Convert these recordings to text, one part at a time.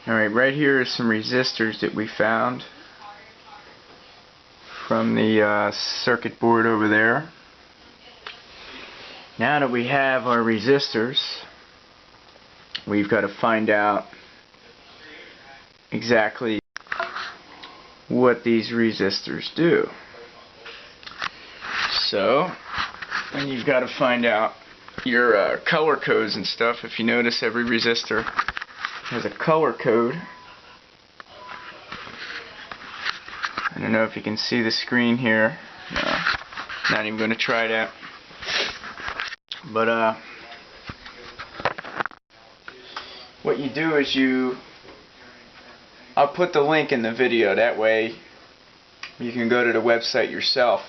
Alright, right here is some resistors that we found from the circuit board over there. Now that we have our resistors, we've got to find out exactly what these resistors do. So, and you've got to find out your color codes and stuff. If you notice, every resistor has a color code. I don't know if you can see the screen here. No, not even going to try that. But what you do is I'll put the link in the video, that way you can go to the website yourself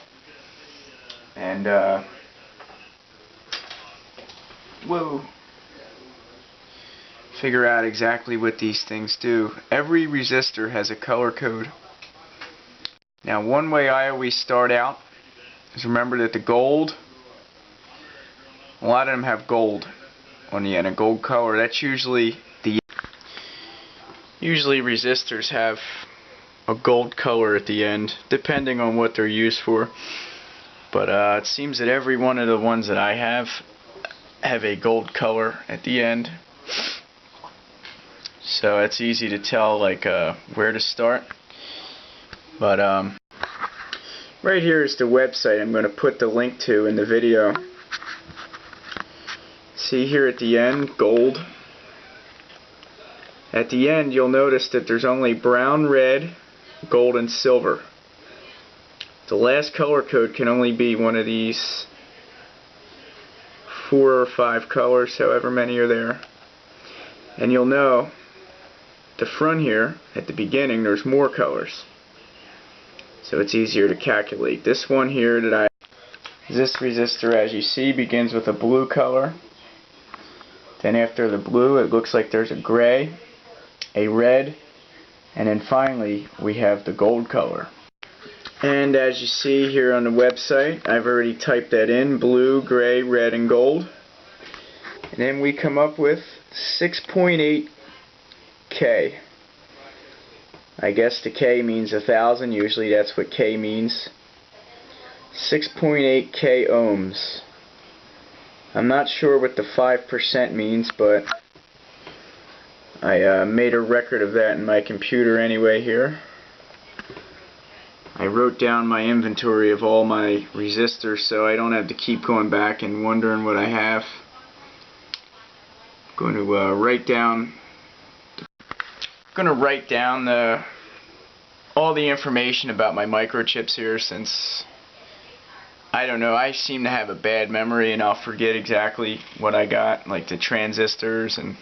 and figure out exactly what these things do. Every resistor has a color code. Now, one way I always start out is remember that the gold, a lot of them have gold on the end, a gold color. That's usually resistors have a gold color at the end, depending on what they're used for. But it seems that every one of the ones that I have a gold color at the end. So it's easy to tell like where to start. But right here is the website I'm going to put the link to in the video. See here at the end, gold. At the end you'll notice that there's only brown, red, gold, and silver. The last color code can only be one of these 4 or 5 colors, however many are there. And you'll know the front here, at the beginning, there's more colors. So it's easier to calculate. This one here this resistor, as you see, begins with a blue color. Then after the blue, it looks like there's a gray, a red, and then finally we have the gold color. And as you see here on the website, I've already typed that in: blue, gray, red, and gold. And then we come up with 6.8 K. I guess the K means 1,000. Usually that's what K means. 6.8 K ohms. I'm not sure what the 5% means, but I made a record of that in my computer anyway here. I wrote down my inventory of all my resistors so I don't have to keep going back and wondering what I have. I'm going to write down all the information about my microchips here, since I don't know, I seem to have a bad memory and I'll forget exactly what I got, like the transistors, and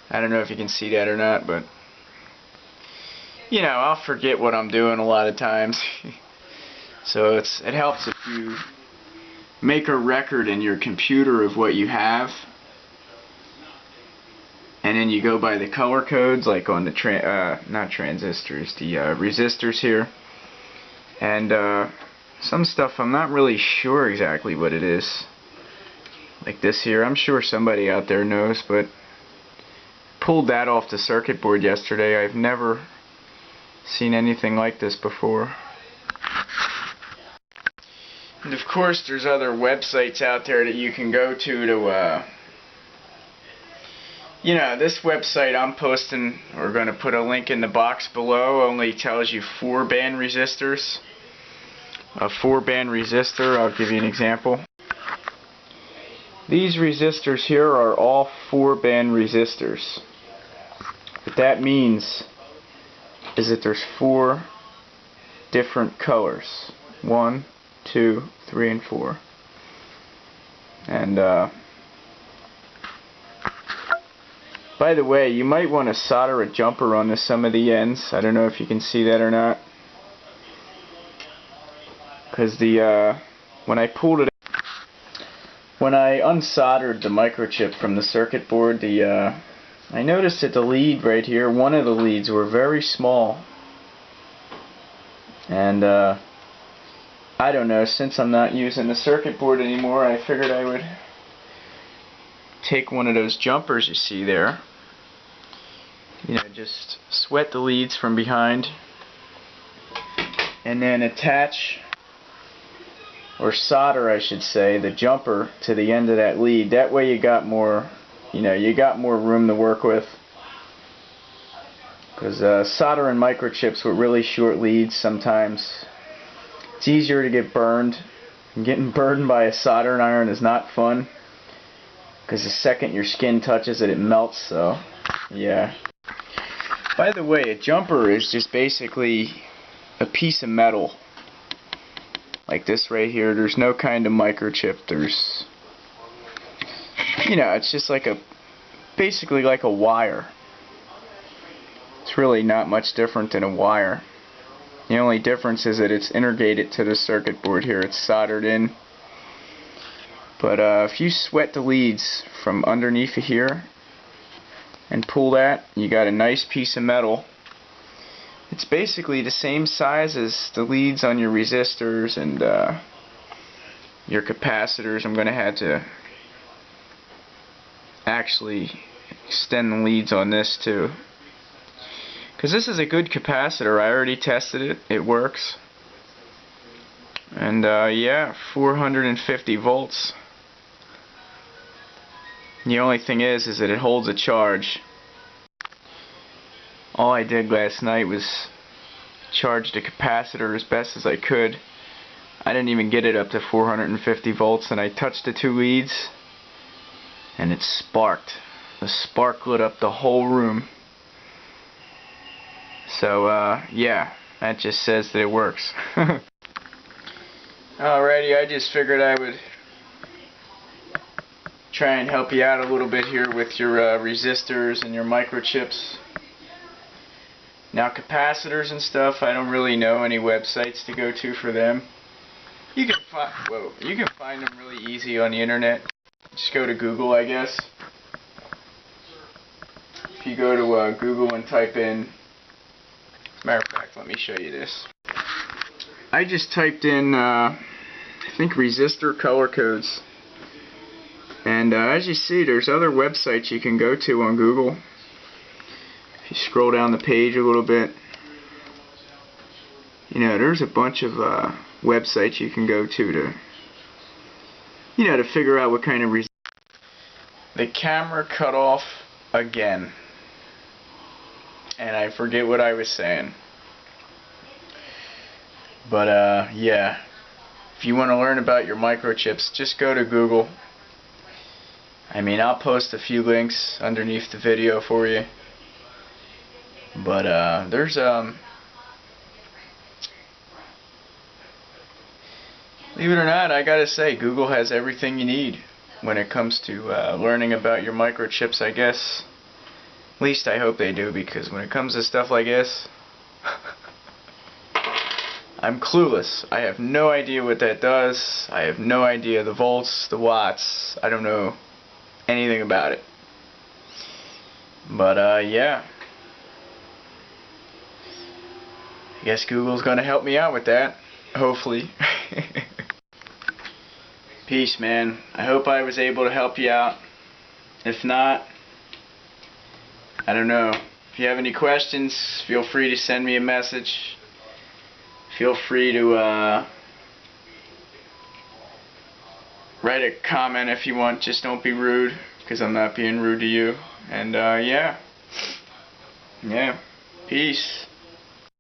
I don't know if you can see that or not, but you know, I'll forget what I'm doing a lot of times. So it helps if you make a record in your computer of what you have, and then you go by the color codes, like on the not transistors, the resistors here. And some stuff I'm not really sure exactly what it is. Like this here, I'm sure somebody out there knows, but pulled that off the circuit board yesterday. I've never seen anything like this before. And of course there's other websites out there that you can go to you know, this website I'm posting, or going to put a link in the box below, only tells you 4-band resistors. A 4-band resistor, I'll give you an example. These resistors here are all 4-band resistors. What that means is that there's 4 different colors. 1, 2, 3, and 4. And by the way, you might want to solder a jumper onto some of the ends. I don't know if you can see that or not, because when I unsoldered the microchip from the circuit board, I noticed that the lead right here, one of the leads, were very small. And I don't know, since I'm not using the circuit board anymore, I figured I would take one of those jumpers you see there just sweat the leads from behind and then attach, or solder I should say, the jumper to the end of that lead. That way you got more room to work with, because soldering microchips with really short leads, sometimes it's easier to get burned. And getting burned by a soldering iron is not fun, because the second your skin touches it, it melts. So yeah. By the way, a jumper is just basically a piece of metal like this right here. There's no kind of microchip. There's, it's just like basically like a wire. It's really not much different than a wire. The only difference is that it's integrated to the circuit board here. It's soldered in. But if you sweat the leads from underneath of here and pull that, you got a nice piece of metal. It's basically the same size as the leads on your resistors and your capacitors. I'm going to have to actually extend the leads on this too, because this is a good capacitor. I already tested it. It works. And yeah, 450 volts. The only thing is that it holds a charge. All I did last night was charge the capacitor as best as I could. I didn't even get it up to 450 volts, and I touched the two leads and it sparked. The spark lit up the whole room. So yeah, that just says that it works. Alrighty, I just figured I would try and help you out a little bit here with your resistors and your microchips. Now, capacitors and stuff, I don't really know any websites to go to for them. You can find them really easy on the internet. Just go to Google, I guess. If you go to Google and type in, as a matter of fact, let me show you this. I just typed in, I think, resistor color codes. And as you see, there's other websites you can go to on Google. If you scroll down the page a little bit, there's a bunch of websites you can go to figure out what kind of resistor. The camera cut off again, and I forget what I was saying. But yeah, if you want to learn about your microchips, just go to Google. I mean, I'll post a few links underneath the video for you. But there's believe it or not, I gotta say, Google has everything you need when it comes to learning about your microchips, I guess. At least I hope they do, because when it comes to stuff like this, I'm clueless. I have no idea what that does. I have no idea the volts, the watts. I don't know anything about it. But yeah, I guess Google's gonna help me out with that, hopefully. Peace, man. I hope I was able to help you out. If not, I don't know. If you have any questions, feel free to send me a message. Feel free to write a comment if you want. Just don't be rude, because I'm not being rude to you. And yeah. Peace.